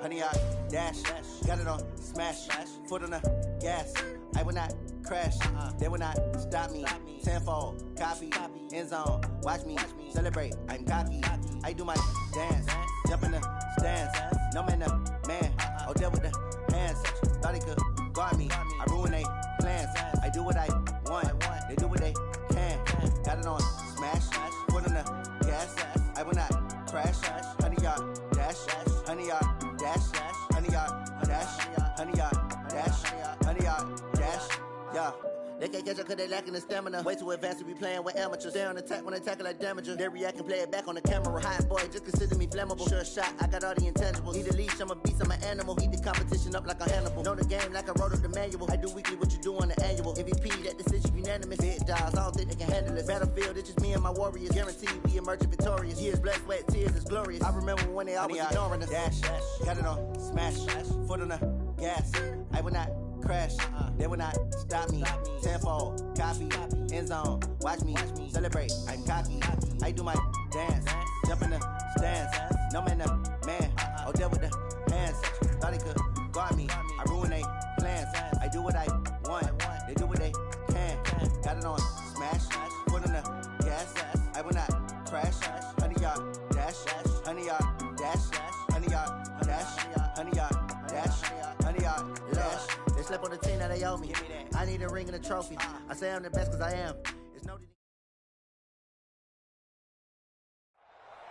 honey yard, dash, got it on, smash, foot on the gas. I will not crash, they will not stop me. Tenfold, copy, end zone, watch me celebrate. I'm cocky, I do my dance, jump in the stands. No man, man, oh there with the hands. Thought he could guard me, I ruin they plans. I do what I want, they do what they can. Got it on, smash, foot on the gas. I will not crash, honey yard, dash, honey yard, dash, honey yard, dash, honey yard, dash, honey yard, dash, yeah. They can't catch up cause they lacking the stamina. Way too advanced to be playing with amateurs. They on attack when they tackle like damager. They react and play it back on the camera. Hot boy, just consider me flammable. Sure shot, I got all the intangibles. Need a leash, I'm a beast, I'm an animal. Eat the competition up like a Hannibal. Know the game like I wrote up the manual. I do weekly what you do on the annual. MVP, that decision unanimous. Big dogs, I don't think they can handle it. Battlefield, it's just me and my warriors. Guaranteed we emerge victorious. Years, blood, sweat, tears, it's glorious. I remember when they always ignoring us. Dash, got it on, smash, foot on the gas. I will not crash, they will not stop me. Tenfold, copy, end zone, watch me celebrate. I'm cocky, I do my dance, jump in the stands. No man, man, oh there with the hands. Thought he could guard me, I ruin they plans. I do what I want, they do what they can. Got it on, smash, foot on the gas. I will not crash, honey yard, dash, honey yard, dash, honey yard, dash, honey yard, dash, honey yard, dash. They slept on the team that they owe me. I need a ring and a trophy. I say I'm the best because I am. It's no.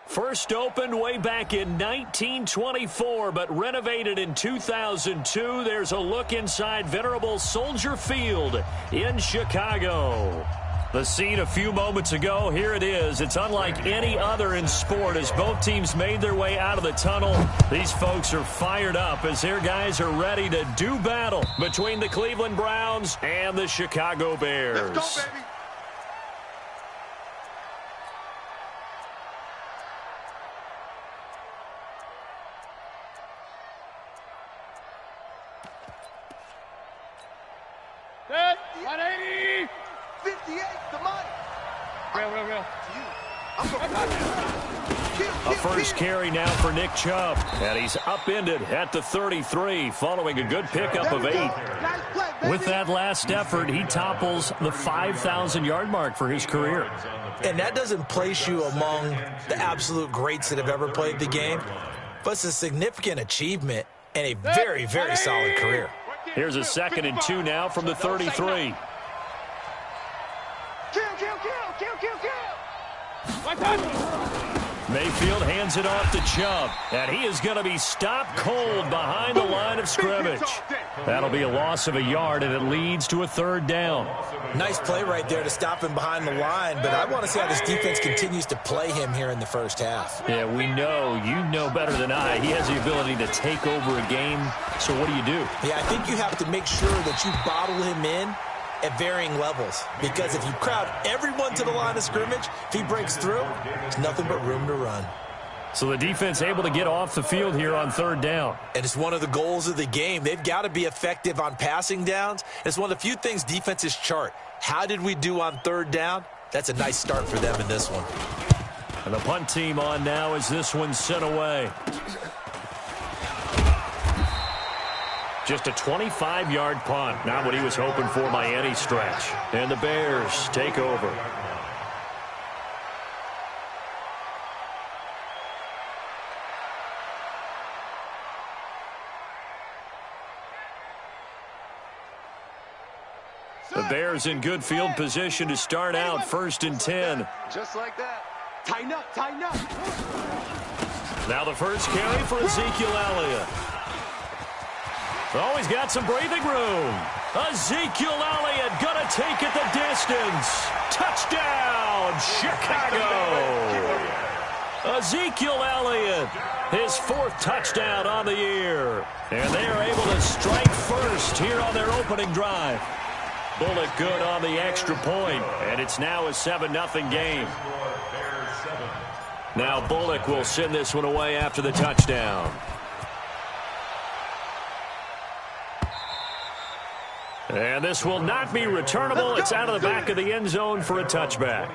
First opened way back in 1924, but renovated in 2002. There's a look inside venerable Soldier Field in Chicago. The scene a few moments ago, here it is. It's unlike any other in sport as both teams made their way out of the tunnel. These folks are fired up as their guys are ready to do battle between the Cleveland Browns and the Chicago Bears. Let's go, baby. Set, 180. 58, the money. Real. A first carry now for Nick Chubb. And he's upended at the 33 following a good pickup of 8. With that last effort, he topples the 5,000-yard mark for his career. And that doesn't place you among the absolute greats that have ever played the game, but it's a significant achievement and a very, very solid career. Here's a 2nd and 2 now from the 33. Mayfield hands it off to Chubb, and he is going to be stopped cold behind the line of scrimmage. That'll be a loss of a yard, and it leads to a 3rd down. Nice play right there to stop him behind the line, but I want to see how this defense continues to play him here in the first half. Yeah, we know, you know better than I, he has the ability to take over a game, so what do you do? Yeah, I think you have to make sure that you bottle him in at varying levels, because if you crowd everyone to the line of scrimmage, if he breaks through, there's nothing but room to run. So the defense able to get off the field here on 3rd down. And it's one of the goals of the game. They've got to be effective on passing downs. It's one of the few things defenses chart. How did we do on 3rd down? That's a nice start for them in this one. And the punt team on now as this one's sent away. Just a 25-yard punt. Not what he was hoping for by any stretch. And the Bears take over. The Bears in good field position to start out 1st and 10. Just like that. Tighten up, tighten up. Now the first carry for Ezekiel Elliott. Oh, he's got some breathing room. Ezekiel Elliott gonna take it the distance. Touchdown, Chicago. Ezekiel Elliott, his 4th touchdown on the year. And they are able to strike first here on their opening drive. Bullock good on the extra point, and it's now a 7-0 game. Now Bullock will send this one away after the touchdown. And this will not be returnable. It's out of the back of the end zone for a touchback.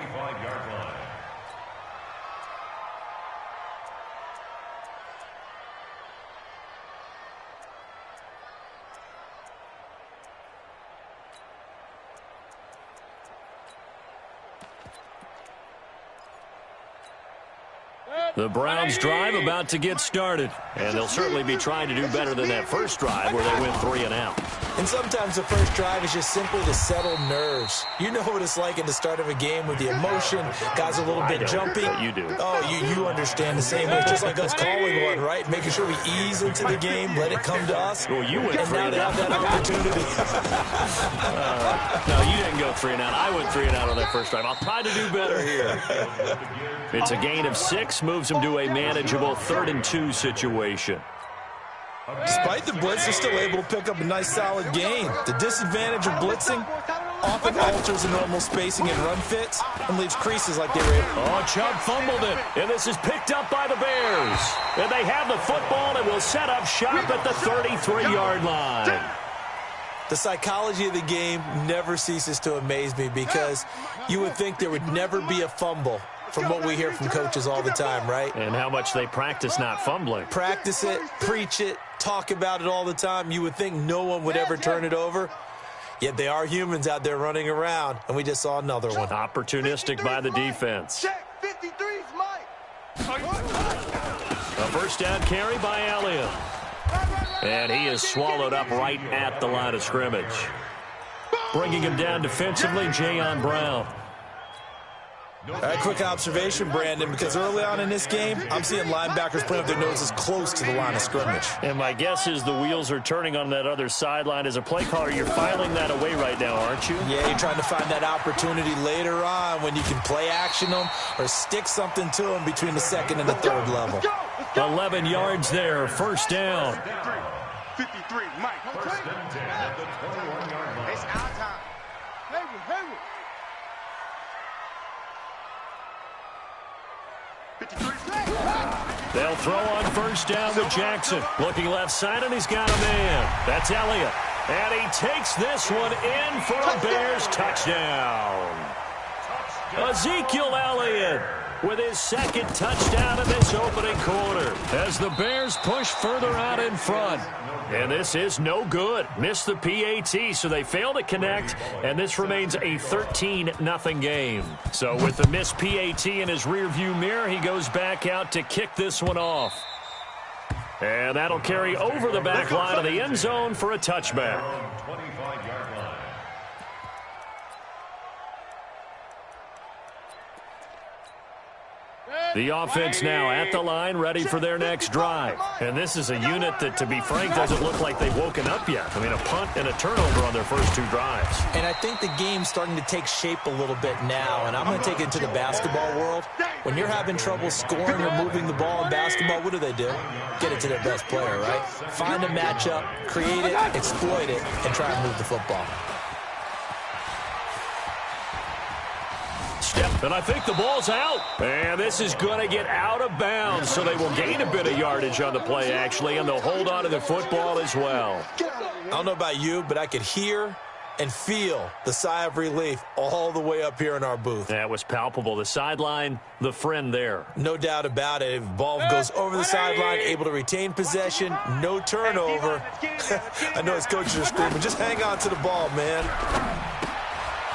The Browns drive about to get started, and they'll certainly be trying to do better than that first drive where they went 3 and out. And sometimes the first drive is just simply to settle nerves. You know what it's like at the start of a game with the emotion. Guys are a little bit jumpy. You do. Oh, you understand the same way. It's just like us calling one, right? Making sure we ease into the game, let it come to us. Well, you went and 3 now and they out. have that opportunity. No, you didn't go 3 and out. I went 3 and out on that first drive. I'll try to do better here. It's a gain of 6, moves them to a manageable 3rd and 2 situation. Despite the blitz, they're still able to pick up a nice solid gain. The disadvantage of blitzing often alters the normal spacing and run fits and leaves creases like they were able. Oh, Chubb fumbled it, and this is picked up by the Bears. And they have the football and will set up shop at the 33-yard line. The psychology of the game never ceases to amaze me because you would think there would never be a fumble from what we hear from coaches all the time, right? And how much they practice not fumbling. Practice it, preach it, talk about it all the time. You would think no one would ever turn it over. Yet they are humans out there running around, and we just saw another one. Opportunistic by the defense. Check, 53's Mike. A first down carry by Elliott. And he is swallowed up right at the line of scrimmage. Bringing him down defensively, Jayon Brown. All right, quick observation, Brandon, because early on in this game, I'm seeing linebackers putting up their noses close to the line of scrimmage. And my guess is the wheels are turning on that other sideline. As a play caller, you're filing that away right now, aren't you? Yeah, you're trying to find that opportunity later on when you can play action them or stick something to them between the 2nd and the 3rd level. 11 yards there, first down. 53, Mike. It's our time. Hayward. 53. They'll throw on first down with Jackson. Looking left side, and he's got a man. That's Elliott. And he takes this one in for a Bears touchdown. Ezekiel Elliott with his 2nd touchdown in this opening quarter as the Bears push further out in front. And this is no good. Missed the PAT, so they fail to connect, and this remains a 13-0 game. So with the missed PAT in his rearview mirror, he goes back out to kick this one off. And that'll carry over the back line of the end zone for a touchback. The offense now at the line, ready for their next drive. And this is a unit that, to be frank, doesn't look like they've woken up yet. I mean, a punt and a turnover on their first 2 drives. And I think the game's starting to take shape a little bit now, and I'm going to take it to the basketball world. When you're having trouble scoring or moving the ball in basketball, what do? Get it to their best player, right? Find a matchup, create it, exploit it, and try and move the football. And I think the ball's out. And this is going to get out of bounds, so they will gain a bit of yardage on the play, actually, and they'll hold on to the football as well. I don't know about you, but I could hear and feel the sigh of relief all the way up here in our booth. That was palpable. The sideline, the friend there. No doubt about it. If the ball goes over the sideline, able to retain possession, no turnover. I know his coaches are screaming, just hang on to the ball, man.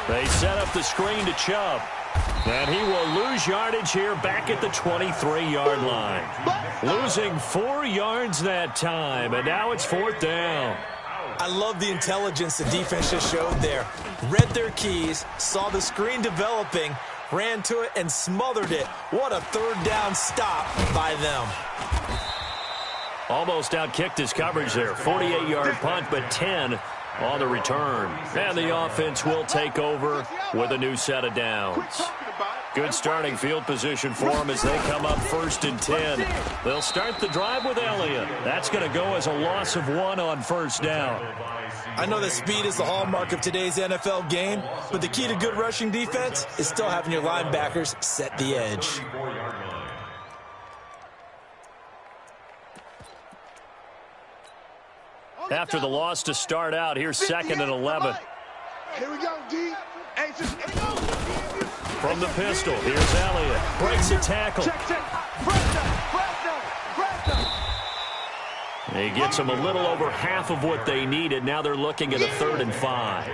They set up the screen to Chubb. And he will lose yardage here back at the 23-yard line. Losing 4 yards that time, and now it's 4th down. I love the intelligence the defense just showed there. Read their keys, saw the screen developing, ran to it, and smothered it. What a 3rd down stop by them. Almost outkicked his coverage there. 48-yard punt, but 10 on the return. And the offense will take over with a new set of downs. Good starting field position for them as they come up 1st and 10. They'll start the drive with Elliott. That's going to go as a loss of 1 on first down. I know that speed is the hallmark of today's NFL game, but the key to good rushing defense is still having your linebackers set the edge. After the loss to start out, here's 2nd and 11. Here we go, D. From the pistol, here's Elliott. Breaks a tackle. He gets them a little over half of what they needed. Now they're looking at a 3rd and 5.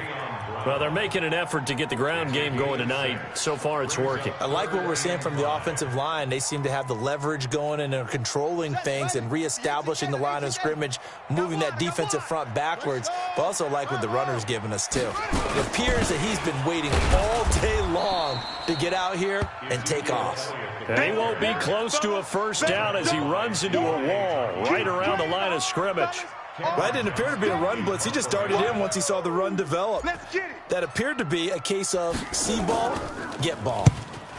Well, they're making an effort to get the ground game going tonight. So far, it's working. I like what we're seeing from the offensive line. They seem to have the leverage going and are controlling things and reestablishing the line of scrimmage, moving that defensive front backwards, but also like what the runner's giving us, too. It appears that he's been waiting all day long to get out here and take off. And he won't be close to a first down as he runs into a wall right around the line of scrimmage. That didn't appear to be a run blitz. He just darted in once he saw the run develop. That appeared to be a case of see ball, get ball.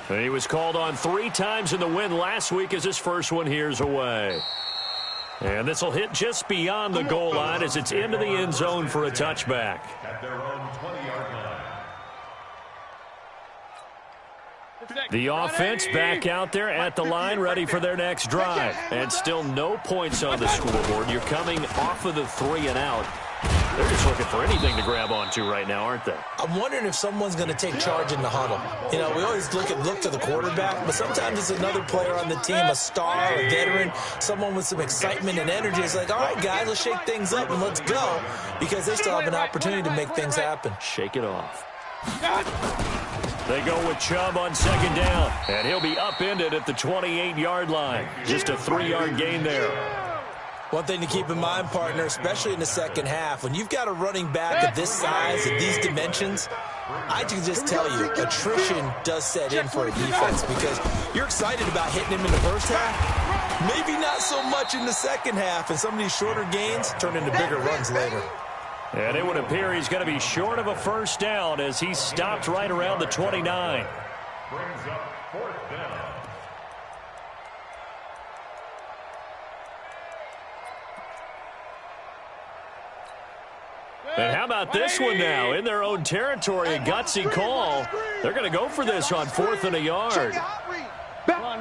And he was called on 3 times in the win last week as his first one here's away. And this will hit just beyond the goal line as it's into the end zone for a touchback. At their own 20-yard line. The offense back out there at the line, ready for their next drive. And still no points on the scoreboard. You're coming off of the 3 and out. They're just looking for anything to grab onto right now, aren't they? I'm wondering if someone's going to take charge in the huddle. You know, we always look to the quarterback, but sometimes it's another player on the team, a star, a veteran, someone with some excitement and energy. It's like, all right, guys, let's shake things up and let's go, because they still have an opportunity to make things happen. Shake it off. They go with Chubb on second down, and he'll be upended at the 28-yard line. Just a 3-yard gain there. One thing to keep in mind, partner, especially in the second half, when you've got a running back of this size, of these dimensions, I can just tell you, attrition does set in for a defense because you're excited about hitting him in the first half, maybe not so much in the second half, and some of these shorter gains turn into bigger runs later. And it would appear he's going to be short of a first down as he stopped right around the 29. Brings up 4th down. And how about this one now? In their own territory, a gutsy call. They're going to go for this on 4th and a yard. Run.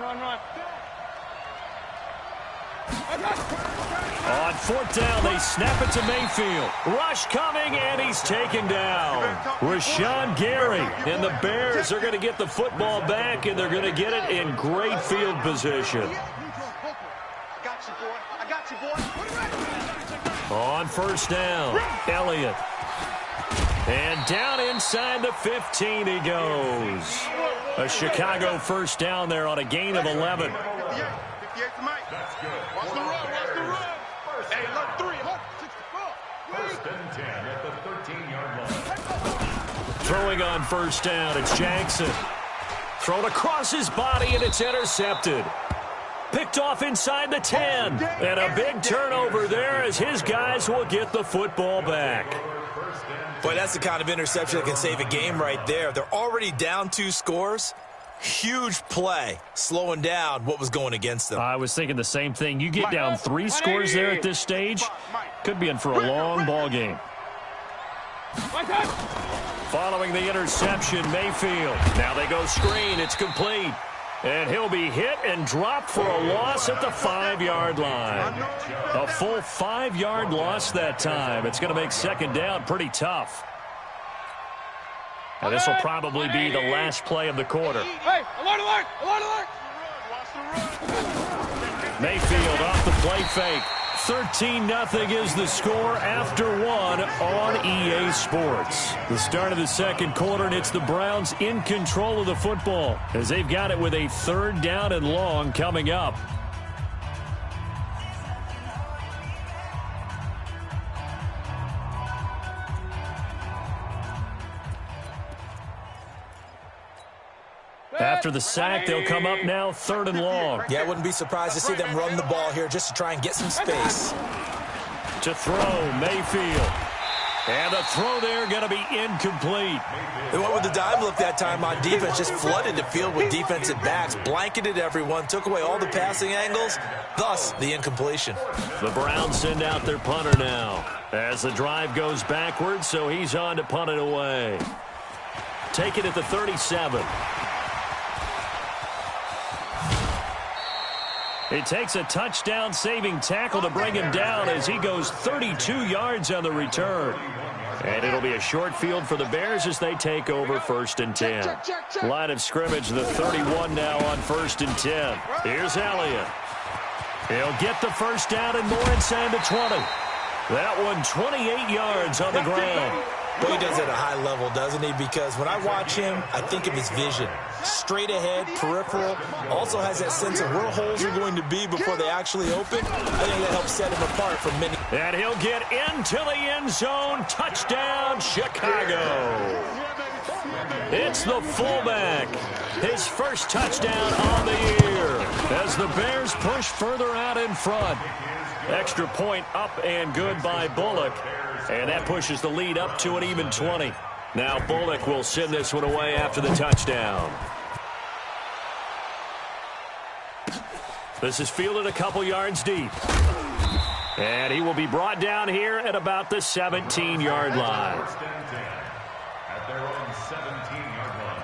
On 4th down, they snap it to Mayfield. Rush coming, and he's taken down. Rashawn Gary and the Bears are going to get the football back, and they're going to get it in great field position. On first down, Elliott. And down inside the 15 he goes. A Chicago first down there on a gain of 11. That's good. Watch the run. Hey, look, 3. First and 10 at the 13-yard line. Throwing on first down, it's Jackson. Thrown across his body, and it's intercepted. Picked off inside the 10. And a big turnover there as his guys will get the football back. Boy, that's the kind of interception that can save a game right there. They're already down 2 scores. Huge play, slowing down what was going against them. I was thinking the same thing. You get down 3 scores there at this stage, could be in for a long ball game. Following the interception, Mayfield. Now they go screen. It's complete. And he'll be hit and dropped for a loss at the 5-yard line. A full 5-yard loss that time. It's going to make second down pretty tough. And this will probably be the last play of the quarter. Hey, alert! Mayfield off the play fake. 13-0 is the score after 1 on EA Sports. The start of the second quarter, and it's the Browns in control of the football as they've got it with a 3rd down and long coming up. After the sack, they'll come up now 3rd and long. Yeah, I wouldn't be surprised to see them run the ball here just to try and get some space. To throw, Mayfield. And the throw there going to be incomplete. They went with the dime look that time on defense, just flooded the field with defensive backs, blanketed everyone, took away all the passing angles, thus the incompletion. The Browns send out their punter now as the drive goes backwards, so he's on to punt it away. Take it at the 37. It takes a touchdown-saving tackle to bring him down as he goes 32 yards on the return. And it'll be a short field for the Bears as they take over 1st and 10. Line of scrimmage, the 31 now on 1st and 10. Here's Elliott. He'll get the first down and more inside the 20. That one 28 yards on the ground. But he does it at a high level, doesn't he? Because when I watch him, I think of his vision. Straight ahead, peripheral, also has that sense of where holes are going to be before they actually open. I think that helps set him apart from many. And he'll get into the end zone. Touchdown, Chicago. It's the fullback. His first touchdown on the year as the Bears push further out in front. Extra point up and good by Bullock. And that pushes the lead up to an even 20. Now Bullock will send this one away after the touchdown. This is fielded a couple yards deep. And he will be brought down here at about the 17-yard line. At their own 17-yard line.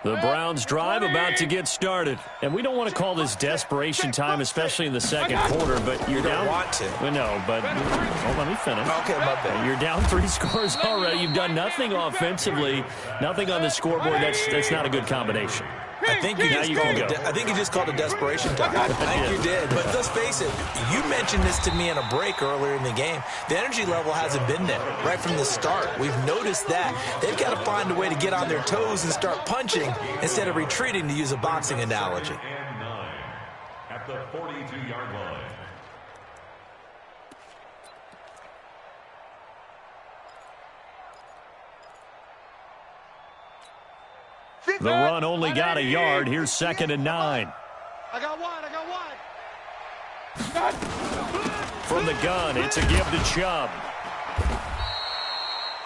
The Browns drive about to get started. And we don't want to call this desperation time, especially in the second quarter, but you're down. You don't want to. Well, no, but let me finish. Okay, my bad. You're down 3 scores already. You've done nothing offensively, nothing on the scoreboard. That's not a good combination. I think you just called a desperation time. I think you did. But let's face it, you mentioned this to me in a break earlier in the game. The energy level hasn't been there right from the start. We've noticed that. They've got to find a way to get on their toes and start punching instead of retreating, to use a boxing analogy. And 9 at the 42-yard line. The run only got a yard. Here's 2nd and 9. I got one. From the gun, it's a give to Chubb.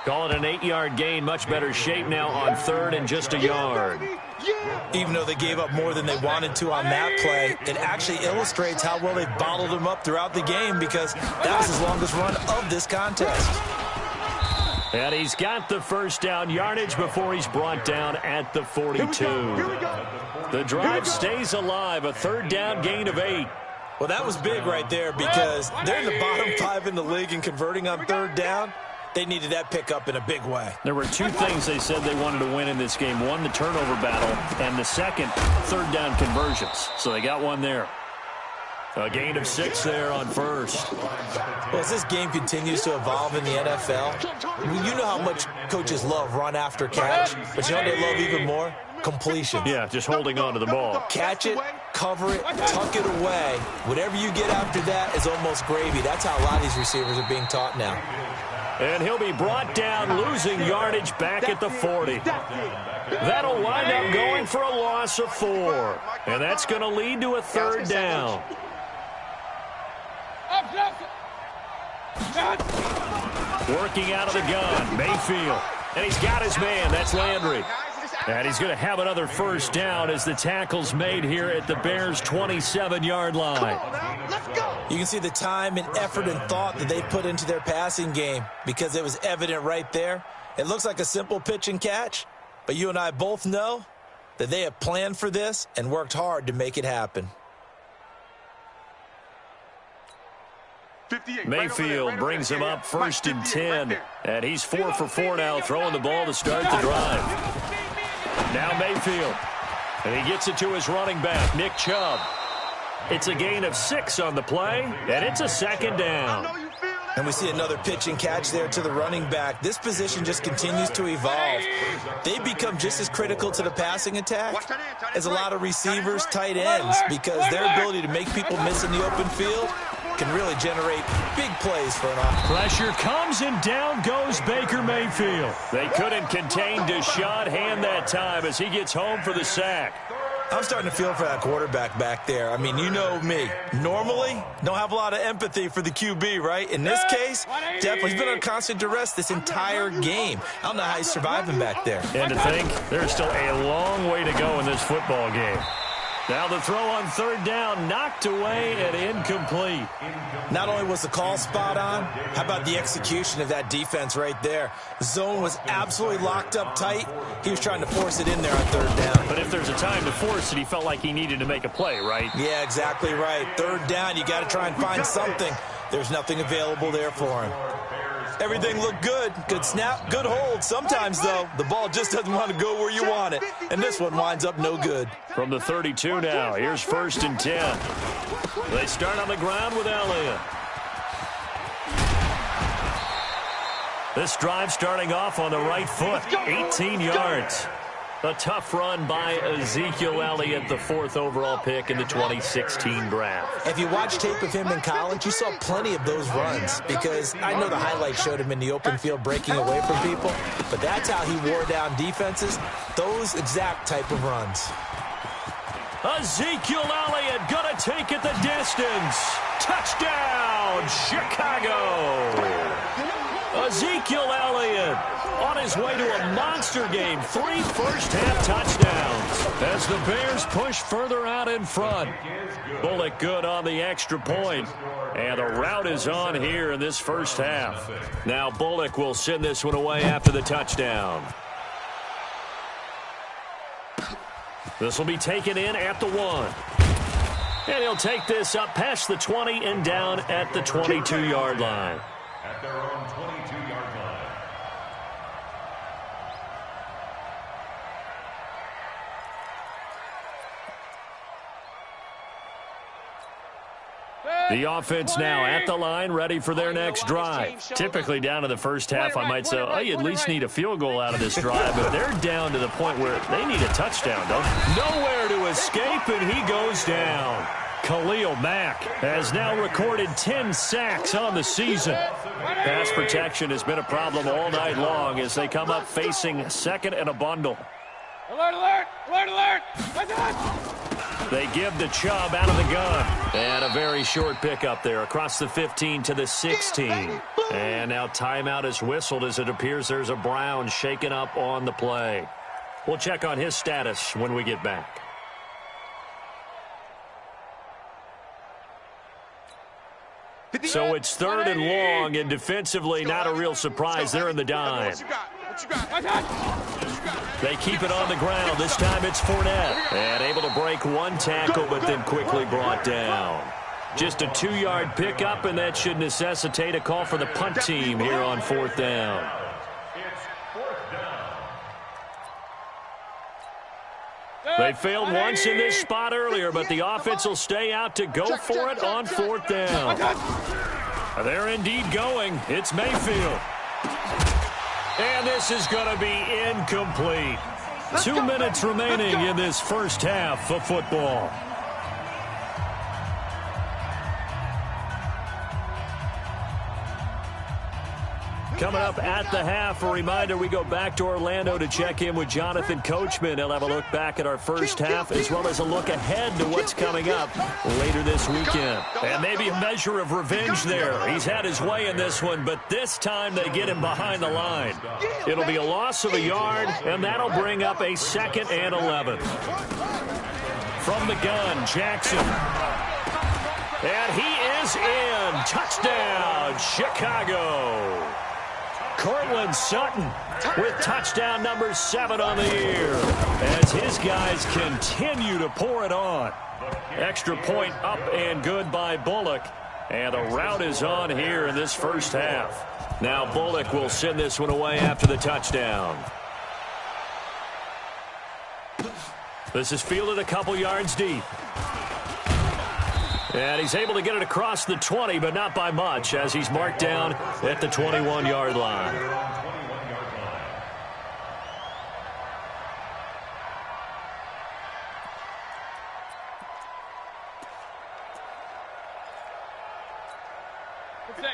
Call it an 8-yard gain. Much better shape now on 3rd and just a yard. Even though they gave up more than they wanted to on that play, it actually illustrates how well they've bottled them up throughout the game, because that was his longest run of this contest. And he's got the first down yardage before he's brought down at the 42. The drive stays alive, a 3rd down gain of 8. Well, that was big right there, because they're in the bottom 5 in the league in converting on 3rd down. They needed that pickup in a big way. There were 2 things they said they wanted to win in this game. One, the turnover battle, and the second, 3rd down conversions. So they got one there. A gain of 6 there on 1st. Well, as this game continues to evolve in the NFL, you know how much coaches love run after catch, but you know what they love even more? Completion. Yeah, just holding on to the ball. Catch it, cover it, tuck it away. Whatever you get after that is almost gravy. That's how a lot of these receivers are being taught now. And he'll be brought down, losing yardage back at the 40. That'll wind up going for a loss of 4. And that's going to lead to a 3rd down. Working out of the gun, Mayfield. And he's got his man, that's Landry. And he's going to have another first down as the tackle's made here at the Bears' 27-yard line. You can see the time and effort and thought that they put into their passing game, because it was evident right there. It looks like a simple pitch and catch, but you and I both know that they have planned for this and worked hard to make it happen. Mayfield brings him up 1st and 10. And he's 4 for 4 now, throwing the ball to start the drive. Now Mayfield. And he gets it to his running back, Nick Chubb. It's a gain of 6 on the play, and it's a 2nd down. And we see another pitch and catch there to the running back. This position just continues to evolve. They become just as critical to the passing attack as a lot of receivers, tight ends, because their ability to make people miss in the open field can really generate big plays for an offense. Pressure comes, and down goes Baker Mayfield. They couldn't contain Deshaun Hand that time as he gets home for the sack. I'm starting to feel for that quarterback back there. I mean, you know me. Normally, don't have a lot of empathy for the QB, right? In this case, definitely. He's been on constant duress this entire game. I don't know how he's surviving back there. And to think, there's still a long way to go in this football game. Now the throw on 3rd down, knocked away and incomplete. Not only was the call spot on, how about the execution of that defense right there? Zone was absolutely locked up tight. He was trying to force it in there on 3rd down. But if there's a time to force it, he felt like he needed to make a play, right? Yeah, exactly right. 3rd down, you got to try and find something. There's nothing available there for him. Everything looked good. Good snap, good hold. Sometimes, though, the ball just doesn't want to go where you want it. And this one winds up no good. From the 32 now, here's 1st and 10. They start on the ground with Elliott. This drive starting off on the right foot, 18 yards. A tough run by Ezekiel Elliott, the 4th overall pick in the 2016 draft. If you watch tape of him in college, you saw plenty of those runs because I know the highlights showed him in the open field breaking away from people, but that's how he wore down defenses, those exact type of runs. Ezekiel Elliott gonna take it the distance. Touchdown, Chicago! Ezekiel Elliott on his way to a monster game. 3 first-half touchdowns as the Bears push further out in front. Bullock good on the extra point. And the route is on here in this first half. Now Bullock will send this one away after the touchdown. This will be taken in at the 1. And he'll take this up past the 20 and down at the 22-yard line. At their own 22-yard line. The offense now at the line, ready for their next drive. Typically down to the first half, I might say, oh, you at least need a field goal out of this drive, but they're down to the point where they need a touchdown, don't they? Nowhere to escape, and he goes down. Khalil Mack has now recorded 10 sacks on the season. Pass protection has been a problem all night long as they come up facing 2nd and a bundle. Alert, alert, alert, alert. They give the Chubb out of the gun. And a very short pickup there across the 15 to the 16. And now timeout is whistled as it appears there's a Brown shaken up on the play. We'll check on his status when we get back. So it's 3rd and long, and defensively not a real surprise. They're in the dime. They keep it on the ground. This time it's Fournette. And able to break one tackle, but then quickly brought down. Just a 2-yard pickup, and that should necessitate a call for the punt team here on 4th down. They failed once in this spot earlier, but the offense will stay out to go for it on 4th down. They're indeed going. It's Mayfield. And this is going to be incomplete. 2 minutes remaining in this first half of football. Coming up at the half, a reminder, we go back to Orlando to check in with Jonathan Coachman. He'll have a look back at our first half as well as a look ahead to what's coming up later this weekend. And maybe a measure of revenge there. He's had his way in this one, but this time they get him behind the line. It'll be a loss of a yard, and that'll bring up a 2nd and 11. From the gun, Jackson. And he is in. Touchdown, Chicago. Cortland Sutton with touchdown number 7 on the year as his guys continue to pour it on. Extra point up and good by Bullock. And the route is on here in this first half. Now Bullock will send this one away after the touchdown. This is fielded a couple yards deep. And he's able to get it across the 20, but not by much, as he's marked down at the 21-yard line.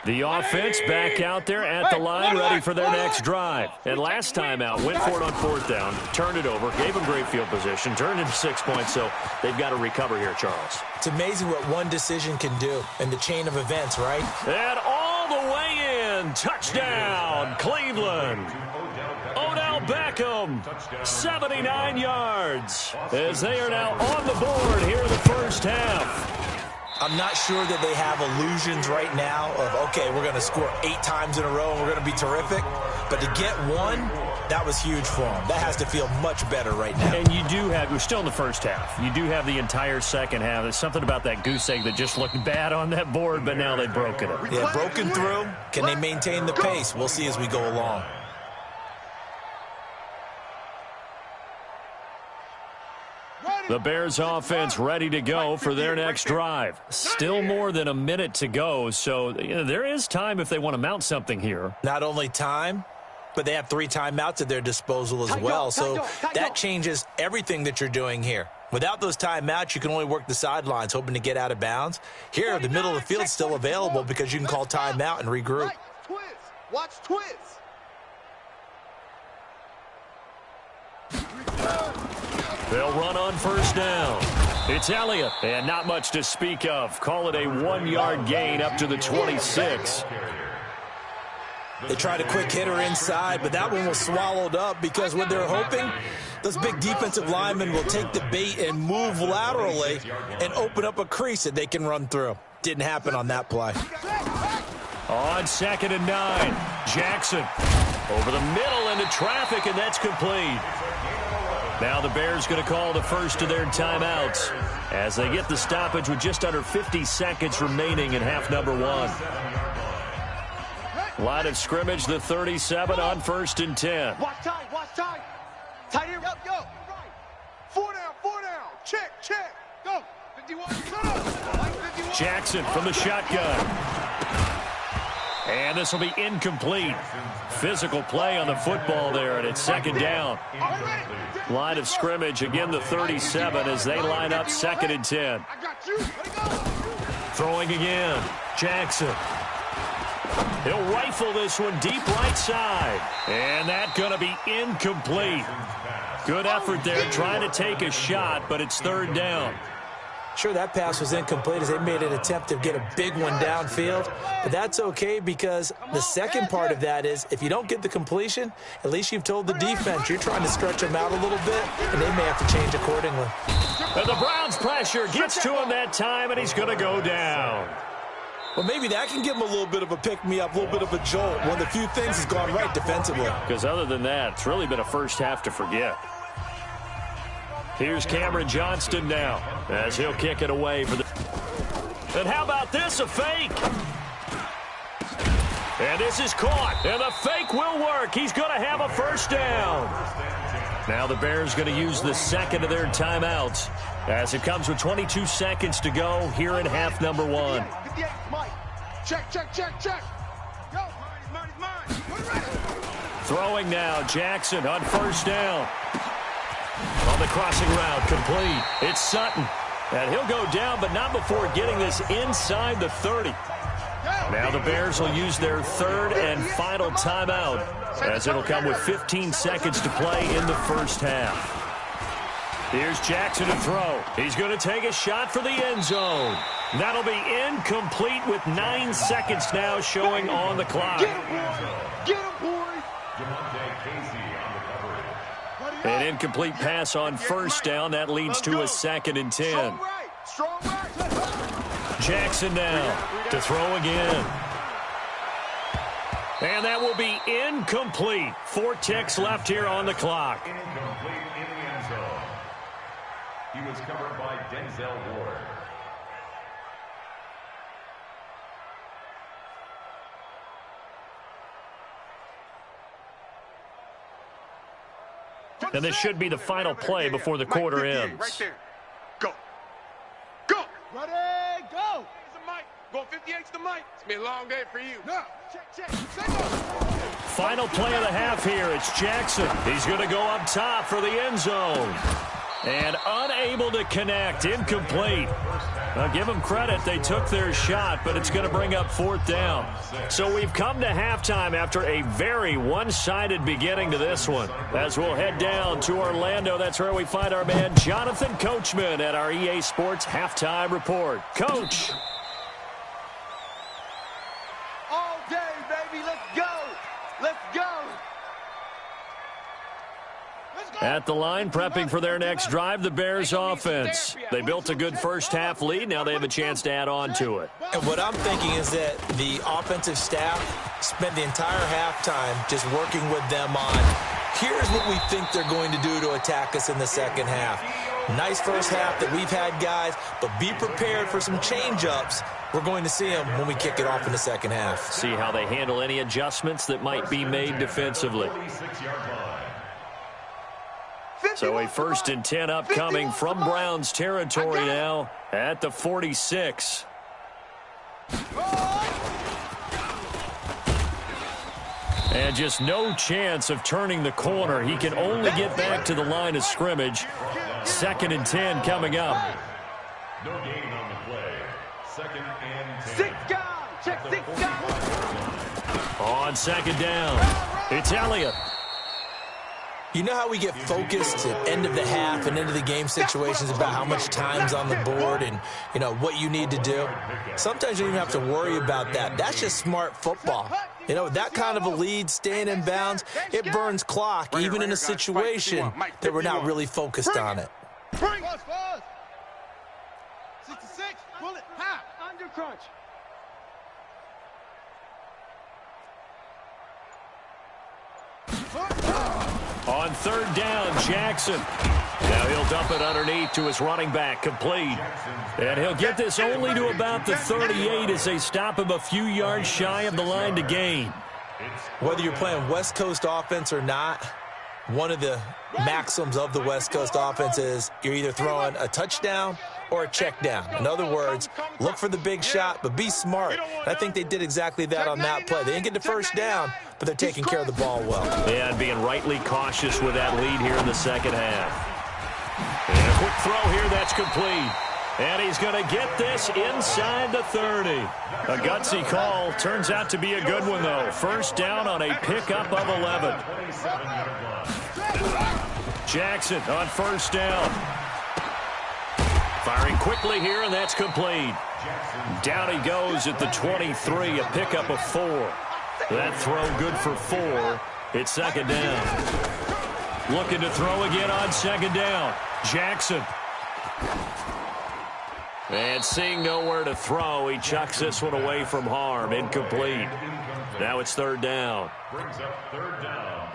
The offense back out there at the line, ready for their next drive. And last time out, went for it on 4th down, turned it over, gave them great field position, turned into 6 points, so they've got to recover here, Charles. It's amazing what one decision can do in the chain of events, right? And all the way in, touchdown, Cleveland. Odell Beckham, 79 yards, as they are now on the board here in the first half. I'm not sure that they have illusions right now of, okay, we're going to score 8 times in a row and we're going to be terrific. But to get one That was huge for them. That has to feel much better right now. And you do have, we're still in the first half. You do have the entire second half. There's something about that goose egg that just looked bad on that board, but now they've broken it. Yeah, broken through. Can they maintain the pace? We'll see as we go along. The Bears offense ready to go for their next drive. Still more than a minute to go, so there is time if they want to mount something here. Not only time, but they have 3 timeouts at their disposal as well, so that changes everything that you're doing here. Without those timeouts, you can only work the sidelines, hoping to get out of bounds. Here, the middle of the field's still available because you can call timeout and regroup. Watch twist. They'll run on first down. It's Elliott, and not much to speak of. Call it a 1-yard gain up to the 26. They tried a quick hitter inside, but that one was swallowed up because what they're hoping, those big defensive linemen will take the bait and move laterally and open up a crease that they can run through. Didn't happen on that play. On 2nd and 9, Jackson over the middle into traffic, and that's complete. Now the Bears going to call the first of their timeouts as they get the stoppage with just under 50 seconds remaining in half number 1. Line of scrimmage, the 37 on 1st and 10. Watch tight, Tight here, yo. 4 down. Check. Go. 51, cut up. 51. Jackson from the shotgun. And this will be incomplete. Physical play on the football there, and it's 2nd down. Line of scrimmage, again the 37 as they line up 2nd and 10. Throwing again, Jackson. He'll rifle this one deep right side. And that's going to be incomplete. Good effort there trying to take a shot, but it's 3rd down. Sure, that pass was incomplete as they made an attempt to get a big one downfield. But that's okay because the second part of that is if you don't get the completion, at least you've told the defense you're trying to stretch them out a little bit, and they may have to change accordingly. And the Browns pressure gets to him that time, and he's going to go down. Well, maybe that can give him a little bit of a pick-me-up, a little bit of a jolt. One of the few things has gone right defensively. Because other than that, it's really been a first half to forget. Here's Cameron Johnston now as he'll kick it away for the... And how about this, a fake? And this is caught, and the fake will work. He's going to have a first down. Now the Bears going to use the 2nd of their timeouts as it comes with 22 seconds to go here in half number 1. Check. Go, mine. Throwing now, Jackson on first down. On the crossing route, complete. It's Sutton. And he'll go down, but not before getting this inside the 30. Now the Bears will use their 3rd and final timeout as it'll come with 15 seconds to play in the first half. Here's Jackson to throw. He's going to take a shot for the end zone. That'll be incomplete with 9 seconds now showing on the clock. Get him, boy. An incomplete pass on first down. That leads to a 2nd and 10. Strong right. Jackson now to throw again. And that will be incomplete. 4 ticks left here on the clock. Incomplete in the end zone. He was covered by Denzel Ward. And this should be the final play before the quarter ends. Right there. Go. Ready, go. Going 58's the mic. It's been a long day for you. No. Check. Final play of the half here. It's Jackson. He's going to go up top for the end zone. And unable to connect. Incomplete. Now, give them credit. They took their shot, but it's going to bring up 4th down. So we've come to halftime after a very one-sided beginning to this one. As we'll head down to Orlando, that's where we find our man Jonathan Coachman at our EA Sports Halftime Report. Coach. All day, baby. Let's go. At the line, prepping for their next drive, the Bears offense. They built a good first half lead. Now they have a chance to add on to it. And what I'm thinking is that the offensive staff spent the entire halftime just working with them on Here's what we think they're going to do to attack us in the second half. Nice first half that we've had, guys, but be prepared for some change-ups. We're going to see them when we kick it off in the second half. See how they handle any adjustments that might be made defensively. So a 1st and 10 upcoming from Browns territory now at the 46. And just no chance of turning the corner. He can only get back to the line of scrimmage. 2nd and 10 coming up. No gain on the play. 2nd and 10. 6 down. Check 6 down. On 2nd down, it's Elliott. You know how we get focused at end of the half and end of the game situations about how much time's on the board and, you know, what you need to do? Sometimes you don't even have to worry about that. That's just smart football. You know, that kind of a lead, staying in bounds, it burns clock, even in a situation that we're not really focused on it. Bring us. 66. Pull it. Half. Under crunch. On 3rd down, Jackson. Now he'll dump it underneath to his running back, complete. And he'll get this only to about the 38 as they stop him a few yards shy of the line to gain. Whether you're playing West Coast offense or not, one of the maxims of the West Coast offense is you're either throwing a touchdown or a check down. In other words, look for the big shot, but be smart. And I think they did exactly that on that play. They didn't get the first down, but they're taking care of the ball well. Yeah, and being rightly cautious with that lead here in the second half. And a quick throw here, that's complete. And he's going to get this inside the 30. A gutsy call. Turns out to be a good one, though. 1st down on a pickup of 11. Jackson on 1st down. Firing quickly here, and that's complete. Down he goes at the 23, a pickup of 4. That throw good for 4. It's 2nd down. Looking to throw again on 2nd down. Jackson. And seeing nowhere to throw, he chucks this one away from harm. Incomplete. Now it's 3rd down.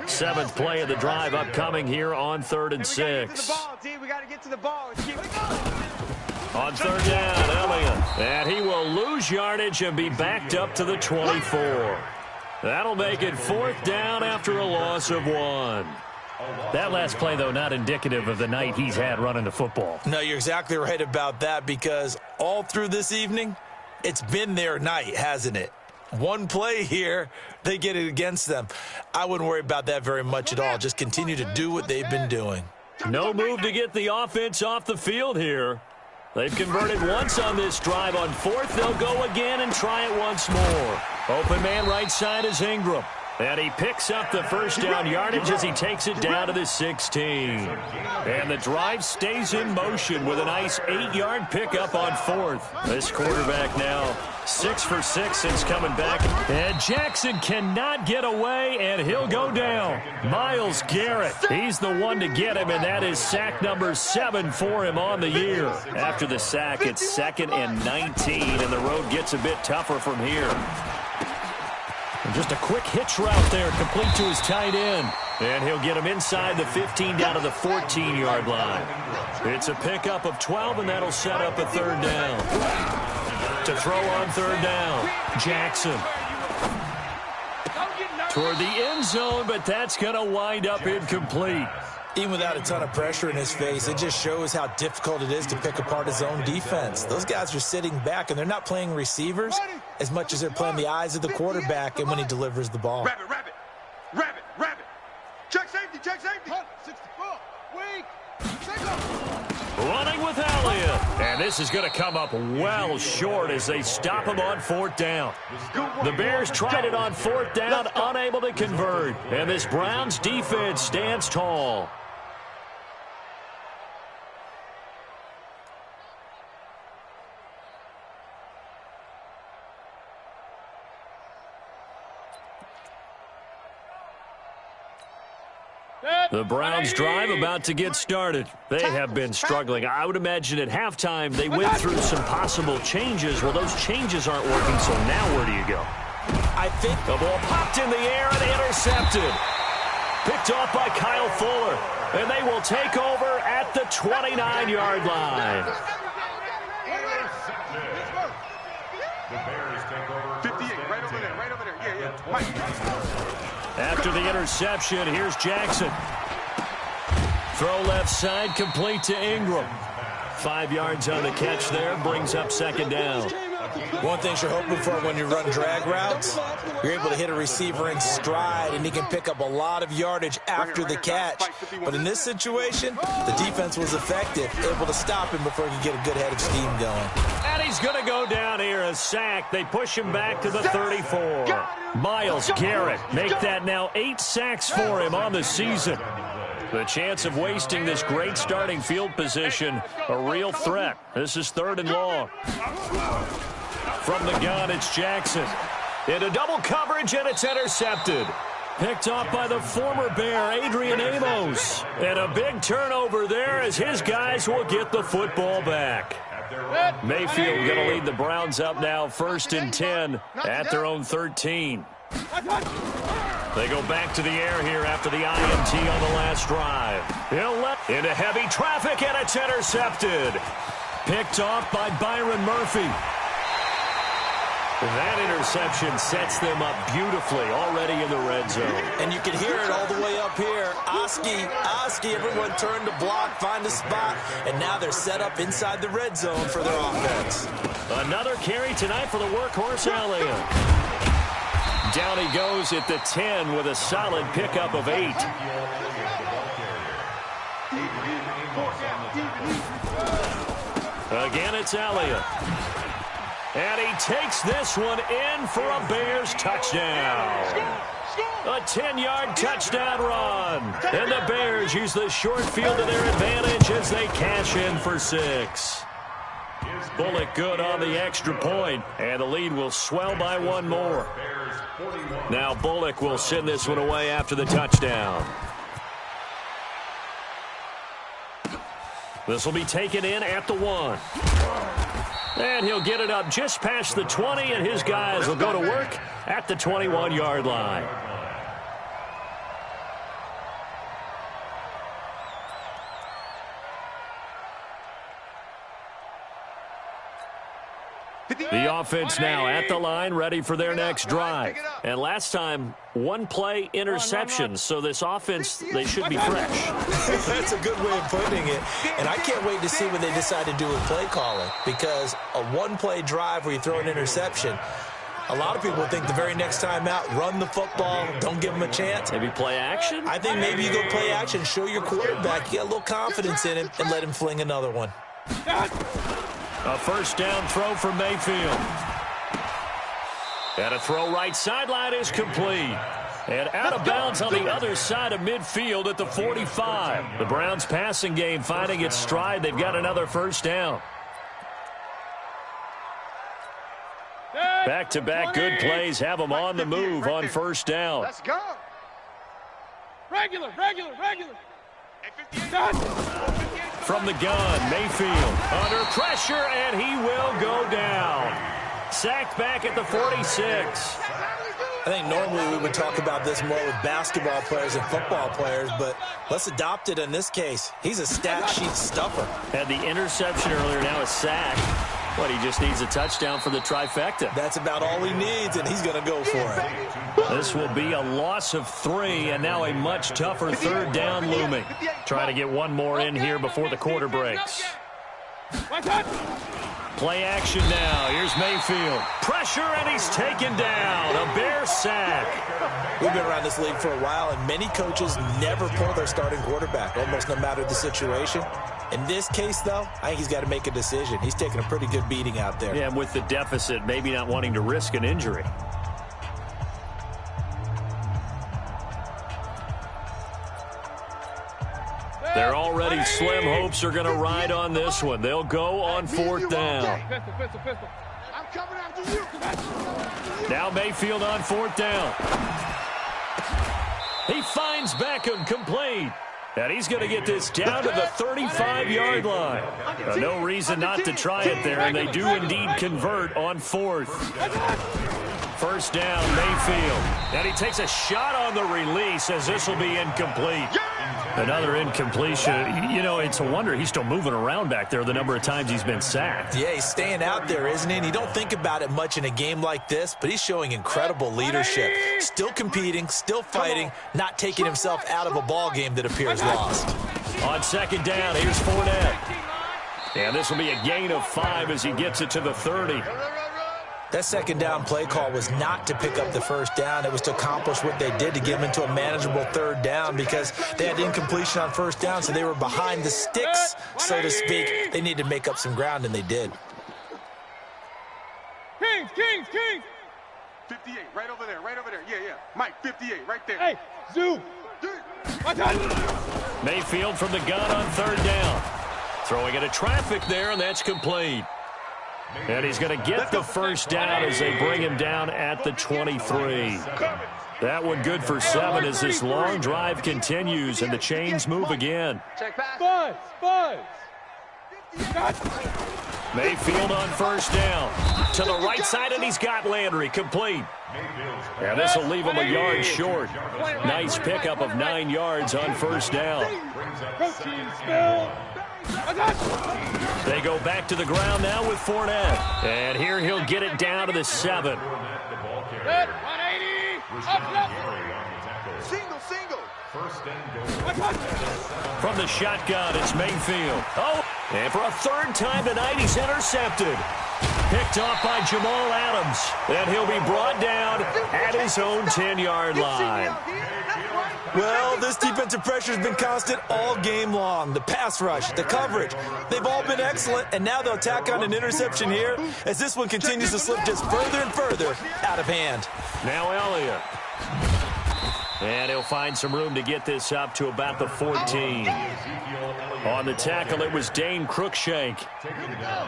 7th play of the drive upcoming here on 3rd and 6. We got to get to the ball. On 3rd down, Elliott. And he will lose yardage and be backed up to the 24. That'll make it 4th down after a loss of 1. That last play, though, not indicative of the night he's had running the football. No, you're exactly right about that, because all through this evening, it's been their night, hasn't it? One play here, they get it against them. I wouldn't worry about that very much at all. Just continue to do what they've been doing. No move to get the offense off the field here. They've converted once on this drive. On 4th, they'll go again and try it once more. Open man right side is Ingram. And he picks up the 1st down yardage as he takes it down to the 16. And the drive stays in motion with a nice 8-yard pickup on 4th. This quarterback now 6 for 6 since coming back. And Jackson cannot get away, and he'll go down. Myles Garrett, he's the one to get him, and that is sack number 7 for him on the year. After the sack, it's 2nd and 19, and the road gets a bit tougher from here. And just a quick hitch route there, complete to his tight end. And he'll get him inside the 15 down to the 14-yard line. It's a pickup of 12, and that'll set up a 3rd down. To throw on 3rd down, Jackson. Toward the end zone, but that's going to wind up incomplete. Even without a ton of pressure in his face, it just shows how difficult it is to pick apart his own defense. Those guys are sitting back, and they're not playing receivers as much as they're playing the eyes of the quarterback and when he delivers the ball. Rabbit. Check safety. 64. Weak. Running with Elliott. And this is going to come up well short as they stop him on 4th down. The Bears tried it on 4th down, unable to convert. And this Browns defense stands tall. The Browns drive about to get started. They have been struggling. I would imagine at halftime they went through some possible changes. Well, those changes aren't working, so now where do you go? I think the ball popped in the air and intercepted. Picked off by Kyle Fuller. And they will take over at the 29-yard line. The Bears take over. 58, right over there, right over there. Yeah. After the interception, here's Jackson. Throw left side, complete to Ingram. 5 yards on the catch there, brings up second down. One thing you're hoping for when you run drag routes, you're able to hit a receiver in stride, and he can pick up a lot of yardage after the catch. But in this situation, the defense was effective, able to stop him before he could get a good head of steam going. And he's going to go down here, a sack. They push him back to the 34. Myles Garrett make that now 8 sacks for him on the season. The chance of wasting this great starting field position, a real threat. This is 3rd and long. From the gun, it's Jackson. Into double coverage, and it's intercepted. Picked off by the former Bear, Adrian Amos. And a big turnover there as his guys will get the football back. Mayfield going to lead the Browns up now 1st and 10 at their own 13. They go back to the air here after the INT on the last drive. He'll let into heavy traffic, and it's intercepted. Picked off by Byron Murphy. That interception sets them up beautifully already in the red zone. And you can hear it all the way up here. Oski, everyone turned to block, find a spot, and now they're set up inside the red zone for their offense. Another carry tonight for the workhorse Elliott. Down he goes at the 10 with a solid pickup of 8. Again, it's Elliott. And he takes this one in for a Bears touchdown. A 10-yard touchdown run. And the Bears use the short field to their advantage as they cash in for 6. Bullock good on the extra point, and the lead will swell by 1 more. Now Bullock will send this one away after the touchdown. This will be taken in at the 1. And he'll get it up just past the 20, and his guys will go to work at the 21-yard line. The offense now at the line, ready for their next drive. And last time, 1-play interception. So this offense, they should be fresh. That's a good way of putting it. And I can't wait to see what they decide to do with play calling. Because a 1-play drive where you throw an interception, a lot of people think the very next time out, run the football, don't give them a chance. Maybe play action? I think maybe you go play action, show your quarterback, you get a little confidence in him, and let him fling another one. A first down throw for Mayfield. And a throw right sideline is complete. And out of bounds on the other side of midfield at the 45. The Browns passing game finding its stride. They've got another first down. Back-to-back good plays have them on the move on first down. Let's go. Regular. From the gun, Mayfield under pressure, and he will go down. Sacked back at the 46. I think normally we would talk about this more with basketball players and football players, but let's adopt it in this case. He's a stat sheet stuffer. Had the interception earlier, now a sack. But he just needs a touchdown for the trifecta. That's about all he needs, and he's going to go for it. This will be a loss of 3, and now a much tougher third down looming. Trying to get one more in here before the quarter breaks. Play action now. Here's Mayfield. Pressure, and he's taken down. A Bear sack. We've been around this league for a while, and many coaches never pull their starting quarterback, almost no matter the situation. In this case, though, I think he's got to make a decision. He's taking a pretty good beating out there. Yeah, with the deficit, maybe not wanting to risk an injury. They're already slim hopes are going to ride on this one. They'll go on 4th down. I'm coming after you. Now Mayfield on 4th down. He finds Beckham complete. And he's going to get this down to the 35-yard line. No reason not to try it there, and they do indeed convert on 4th. First down, Mayfield. And he takes a shot on the release as this will be incomplete. Another incompletion. You know, it's a wonder he's still moving around back there the number of times he's been sacked. Yeah, he's staying out there, isn't he? And you don't think about it much in a game like this, but he's showing incredible leadership. Still competing, still fighting, not taking himself out of a ball game that appears lost. On second down, here's Fournette. And this will be a gain of 5 as he gets it to the 30. That second down play call was not to pick up the first down. It was to accomplish what they did, to get them into a manageable third down, because they had incompletion on first down, so they were behind the sticks, so to speak. They needed to make up some ground, and they did. Kings! 58, right over there. Yeah. Mike, 58, right there. Hey, Zoo! Mayfield from the gun on third down. Throwing into traffic there, and that's complete. And he's going to get the first down as they bring him down at the 23. That one good for 7 as this long drive continues and the chains move again. Buzz! Mayfield on first down. To the right side, and he's got Landry complete. And this will leave him a yard short. Nice pickup of 9 yards on first down. They go back to the ground now with Fournette. And here he'll get it down to the 7. 180. Single. First and goal. From the shotgun, it's Mayfield. Oh, and for a third time tonight, he's intercepted. Picked off by Jamal Adams. And he'll be brought down at his own 10-yard line. Well, this defensive pressure has been constant all game long. The pass rush, the coverage, they've all been excellent, and now they'll tack on an interception here as this one continues to slip just further and further out of hand. Now Elliott. And he'll find some room to get this up to about the 14. On the tackle, it was Dane Cruikshank.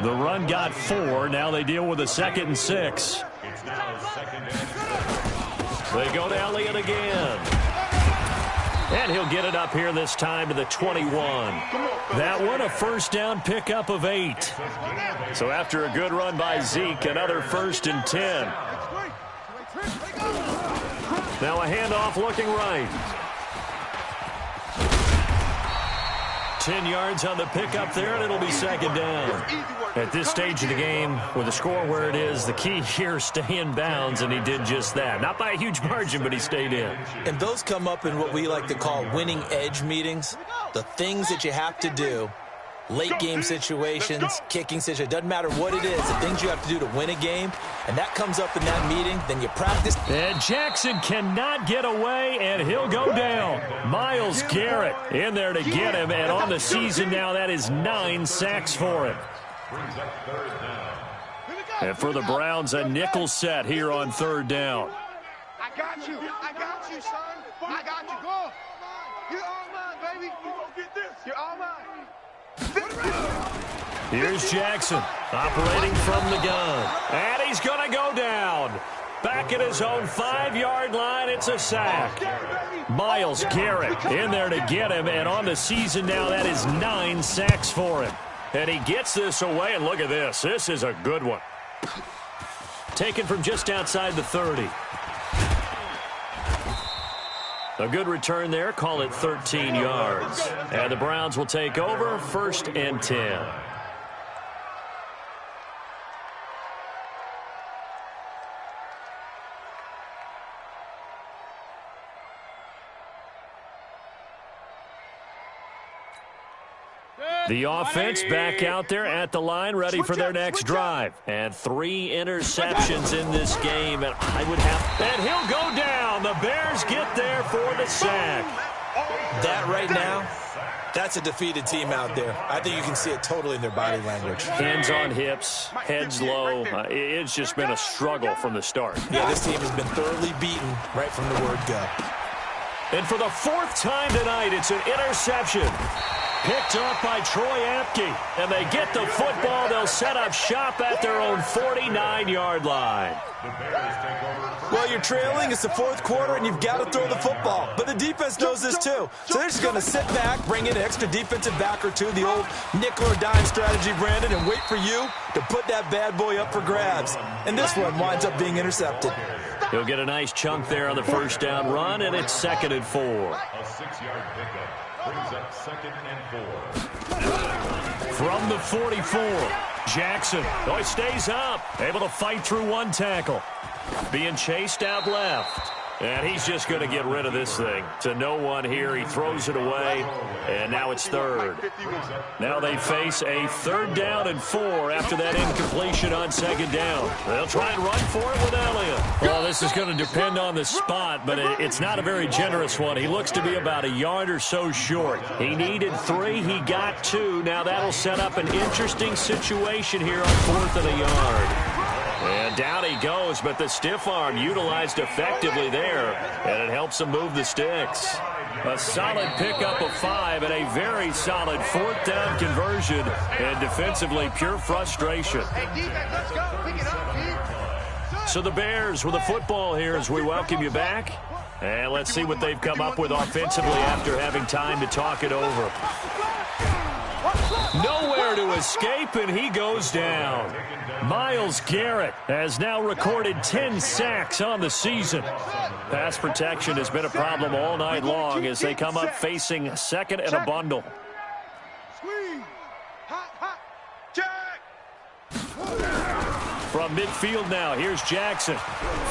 The run got 4. Now they deal with a 2nd and 6. They go to Elliott again. And he'll get it up here this time to the 21. That one, a first down pickup of 8. So after a good run by Zeke, another 1st and 10. Now a handoff looking right. 10 yards on the pickup there, and it'll be 2nd down. At this stage of the game, with the score where it is, the key here is stay in bounds, and he did just that. Not by a huge margin, but he stayed in. And those come up in what we like to call winning edge meetings. The things that you have to do, late game situations, kicking situations, doesn't matter what it is, the things you have to do to win a game, and that comes up in that meeting, then you practice. And Jackson cannot get away, and he'll go down. Miles Garrett in there to get him, and on the season now, that is 9 sacks for him. And for the Browns, a nickel set here on third down. I got you, son. I got you. Go. You're all mine, baby. You gonna get this. You're all mine. Here's Jackson operating from the gun. And he's going to go down. Back at his own 5-yard line, it's a sack. Miles Garrett in there to get him, and on the season now, that is 9 sacks for him. And he gets this away, and look at this. This is a good one. Taken from just outside the 30. A good return there. Call it 13 yards. And the Browns will take over 1st and 10. The offense back out there at the line, ready for their next drive. And 3 interceptions in this game. And I would have... And he'll go down. The Bears get there for the sack. That right now, that's a defeated team out there. I think you can see it totally in their body language. Hands on hips, heads low. It's just been a struggle from the start. Yeah, this team has been thoroughly beaten right from the word go. And for the 4th time tonight, it's an interception. Picked up by Troy Apke. And they get the football. They'll set up shop at their own 49-yard line. Well, you're trailing. It's the 4th quarter, and you've got to throw the football. But the defense knows this, too. So they're just going to sit back, bring in an extra defensive back or two, the old nickel or dime strategy, Brandon, and wait for you to put that bad boy up for grabs. And this one winds up being intercepted. He'll get a nice chunk there on the first down run, and it's 2nd and 4. A 6-yard pickup brings up 2nd and 4. From the 44, Jackson. Oh, he stays up. Able to fight through one tackle. Being chased out left. And he's just going to get rid of this thing. To no one here. He throws it away. And now it's 3rd. Now they face a 3rd down and 4 after that incompletion on 2nd down. They'll try and run for it with Elliott. Well, this is going to depend on the spot, but it's not a very generous one. He looks to be about a yard or so short. He needed 3. He got 2. Now that'll set up an interesting situation here on 4th and a yard. And down he goes, but the stiff arm utilized effectively there, and it helps him move the sticks. A solid pickup of 5 and a very solid 4th down conversion, and defensively pure frustration. So the Bears with the football here as we welcome you back. And let's see what they've come up with offensively after having time to talk it over. Nowhere to escape, and he goes down. Myles Garrett has now recorded 10 sacks on the season. Pass protection has been a problem all night long as they come up facing 2nd and a bundle. From midfield now, here's Jackson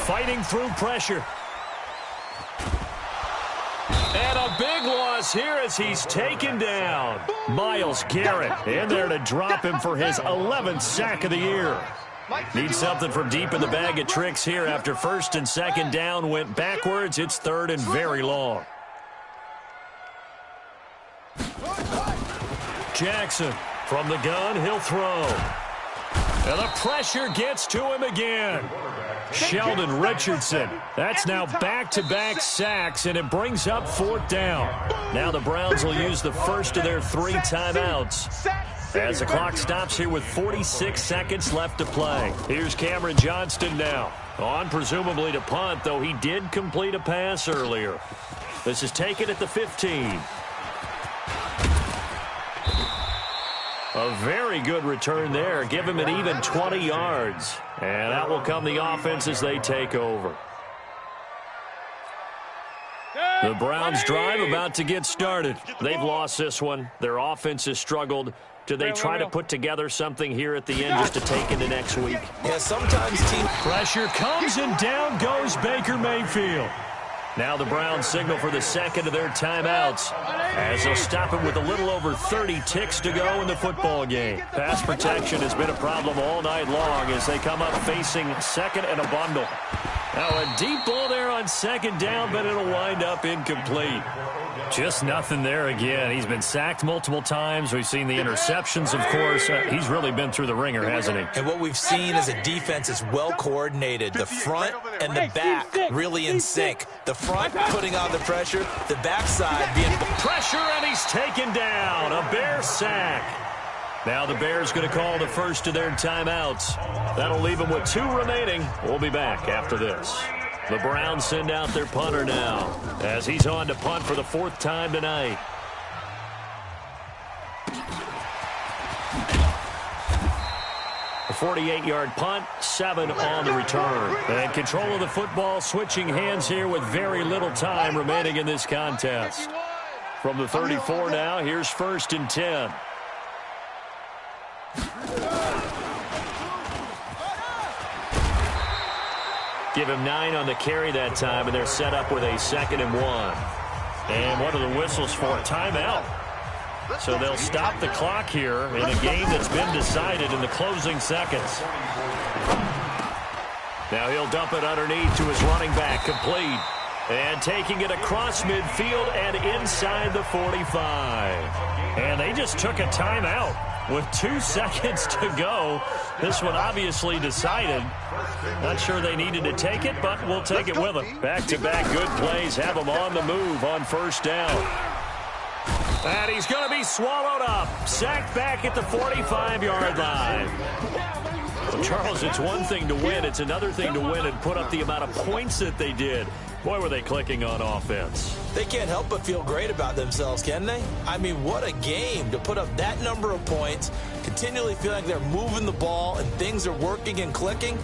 fighting through pressure. And a big loss here as he's taken down. Myles Garrett in there to drop him for his 11th sack of the year. Needs something from deep in the bag of tricks here after 1st and 2nd down went backwards. It's 3rd and very long. Jackson from the gun, he'll throw. And the pressure gets to him again. Sheldon Richardson. That's now back-to-back sacks, and it brings up 4th down. Now the Browns will use the first of their 3 timeouts as the clock stops here with 46 seconds left to play. Here's Cameron Johnston now. On presumably to punt, though he did complete a pass earlier. This is taken at the 15. A very good return there. Give him an even 20 yards. And that will come the offense as they take over. The Browns drive about to get started. They've lost this one. Their offense has struggled. Do they try to put together something here at the end just to take into next week? Yeah, sometimes team pressure comes and down goes Baker Mayfield. Now the Browns signal for the 2nd of their timeouts as they'll stop him with a little over 30 ticks to go in the football game. Pass protection has been a problem all night long as they come up facing 2nd and a bundle. Now a deep ball there on 2nd down, but it'll wind up incomplete. Just nothing there again. He's been sacked multiple times. We've seen the interceptions, of course. He's really been through the ringer, hasn't he? And what we've seen is a defense is well coordinated. The front and the back really in sync. The front putting on the pressure, the backside being pressure, and he's taken down. A Bear sack. Now the Bears going to call the first of their timeouts. That'll leave them with 2 remaining. We'll be back after this. The Browns send out their punter now as he's on to punt for the 4th time tonight. A 48-yard punt, 7 on the return. And control of the football switching hands here with very little time remaining in this contest. From the 34 now, here's 1st and 10. Give him 9 on the carry that time, and they're set up with a 2nd and 1. And what are the whistles for? Timeout. So they'll stop the clock here in a game that's been decided in the closing seconds. Now he'll dump it underneath to his running back, complete. And taking it across midfield and inside the 45. And they just took a timeout with 2 seconds to go. This one obviously decided. Not sure they needed to take it, but we'll take it with them. Back-to-back good plays have them on the move on 1st down. And he's going to be swallowed up. Sacked back at the 45-yard line. Well, Charles, it's one thing to win. It's another thing to win and put up the amount of points that they did. Boy, were they clicking on offense. They can't help but feel great about themselves, can they? I mean, what a game to put up that number of points, continually feeling like they're moving the ball and things are working and clicking.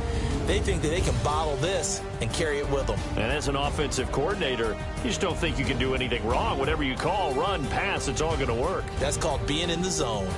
They think that they can bottle this and carry it with them. And as an offensive coordinator, you just don't think you can do anything wrong. Whatever you call, run, pass, it's all going to work. That's called being in the zone.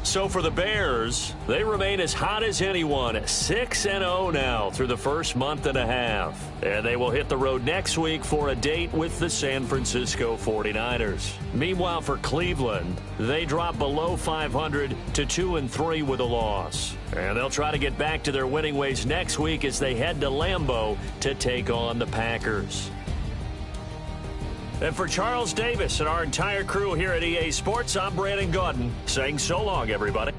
So for the Bears, they remain as hot as anyone, 6-0 now through the first month and a half. And they will hit the road next week for a date with the San Francisco 49ers. Meanwhile, for Cleveland, they drop below 500 to 2-3 with a loss. And they'll try to get back to their winning ways next week as they head to Lambeau to take on the Packers. And for Charles Davis and our entire crew here at EA Sports, I'm Brandon Gaudin saying so long, everybody.